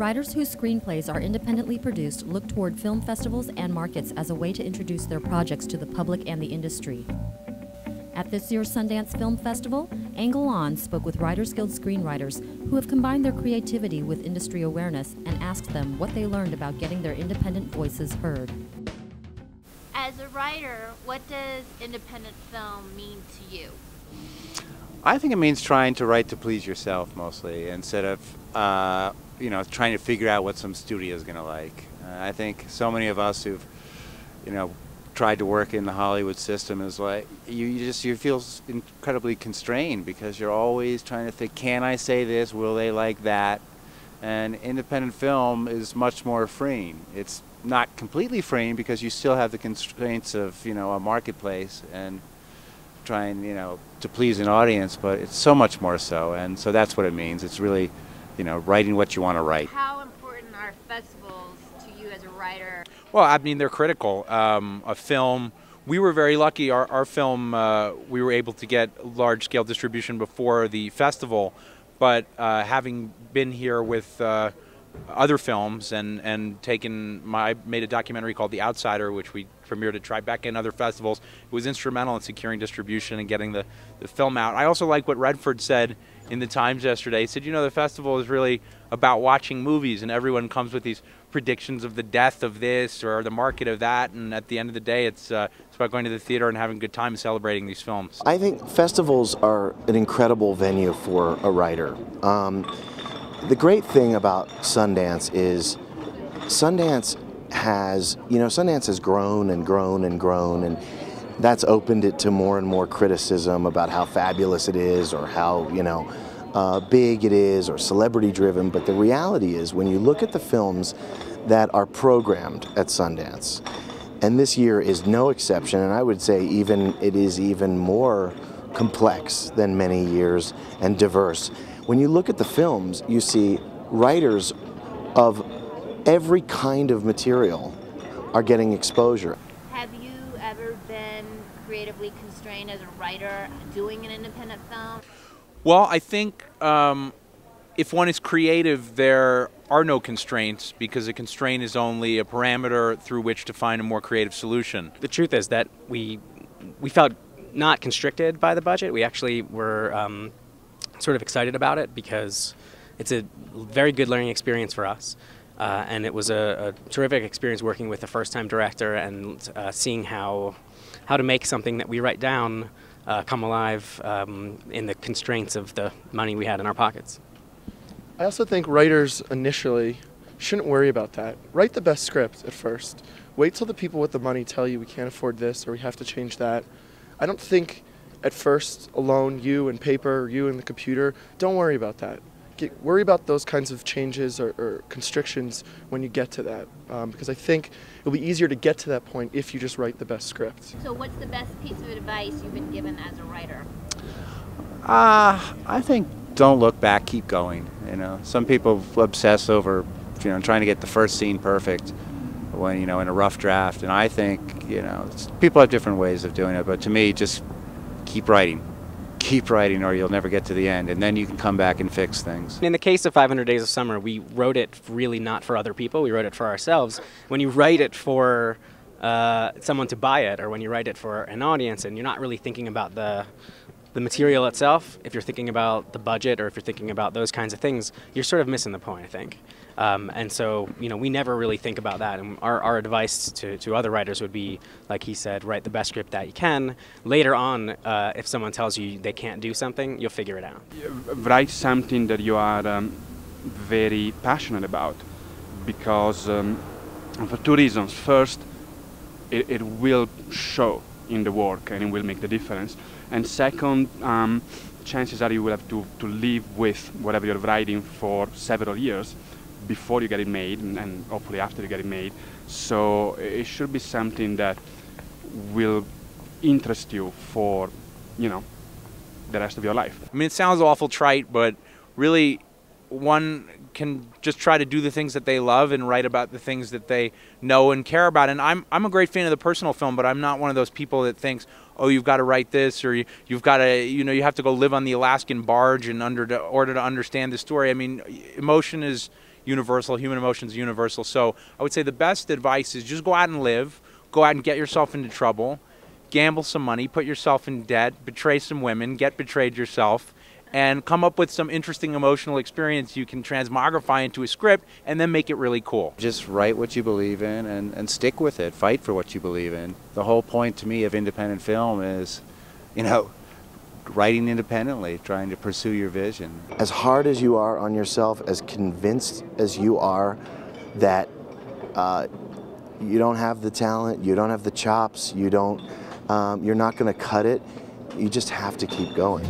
Writers whose screenplays are independently produced look toward film festivals and markets as a way to introduce their projects to the public and the industry. At this year's Sundance Film Festival, Angle On spoke with Writers Guild screenwriters who have combined their creativity with industry awareness and asked them what they learned about getting their independent voices heard. As a writer, what does independent film mean to you? I think it means trying to write to please yourself mostly, instead of trying to figure out what some studio is going to like. I think so many of us who've tried to work in the Hollywood system is like you feel incredibly constrained because you're always trying to think, can I say this? Will they like that? And independent film is much more freeing. It's not completely freeing because you still have the constraints of a marketplace and trying to please an audience, but it's so much more so, and so that's what it means. It's really writing what you want to write. How important are festivals to you as a writer? Well, I mean, they're critical. A film, we were very lucky. Our film, we were able to get large-scale distribution before the festival, but having been here with other films and I made a documentary called The Outsider, which we premiered at Tribeca and other festivals. It was instrumental in securing distribution and getting the film out. I also like what Redford said in the Times yesterday. He said, the festival is really about watching movies, and everyone comes with these predictions of the death of this or the market of that, and at the end of the day, it's about going to the theater and having a good time celebrating these films. I think festivals are an incredible venue for a writer. The great thing about Sundance is Sundance has grown and grown and grown, and that's opened it to more and more criticism about how fabulous it is or how big it is or celebrity driven. But the reality is, when you look at the films that are programmed at Sundance, and this year is no exception, and I would say it is even more complex than many years and diverse. When you look at the films, you see writers of every kind of material are getting exposure. Have you ever been creatively constrained as a writer doing an independent film? Well, I think if one is creative, there are no constraints, because a constraint is only a parameter through which to find a more creative solution. The truth is that we felt not constricted by the budget. We actually were sort of excited about it because it's a very good learning experience for us. And it was a terrific experience working with a first-time director and seeing how to make something that we write down come alive in the constraints of the money we had in our pockets. I also think writers initially shouldn't worry about that. Write the best script at first. Wait till the people with the money tell you we can't afford this or we have to change that. I don't think at first alone, you and paper, you and the computer, don't worry about that. Worry about those kinds of changes or constrictions when you get to that, because I think it'll be easier to get to that point if you just write the best script. So what's the best piece of advice you've been given as a writer? I think don't look back, keep going. Some people obsess over trying to get the first scene perfect when in a rough draft, and I think people have different ways of doing it, but to me, just keep writing or you'll never get to the end, and then you can come back and fix things. In the case of 500 Days of Summer, we wrote it really not for other people, we wrote it for ourselves. When you write it for someone to buy it, or when you write it for an audience and you're not really thinking about the material itself, if you're thinking about the budget or if you're thinking about those kinds of things, you're sort of missing the point, I think. And so, we never really think about that. And our advice to other writers would be, like he said, write the best script that you can. Later on, if someone tells you they can't do something, you'll figure it out. Write something that you are very passionate about, because for two reasons. First, it will show in the work and it will make the difference. And second, chances are you will have to live with whatever you're writing for several years before you get it made, and hopefully after you get it made. So it should be something that will interest you for, the rest of your life. I mean, it sounds awful trite, but really one can just try to do the things that they love and write about the things that they know and care about. And I'm a great fan of the personal film, but I'm not one of those people that thinks, oh, you've got to write this, or you've got to, you have to go live on the Alaskan barge in order to understand the story. I mean, emotion is, universal. Human emotions are universal. So I would say the best advice is just go out and live. Go out and get yourself into trouble. Gamble some money. Put yourself in debt. Betray some women. Get betrayed yourself. And come up with some interesting emotional experience you can transmogrify into a script and then make it really cool. Just write what you believe in and stick with it. Fight for what you believe in. The whole point to me of independent film is, you know, writing independently, trying to pursue your vision. As hard as you are on yourself, as convinced as you are that you don't have the talent, you don't have the chops, you're not going to cut it, you just have to keep going.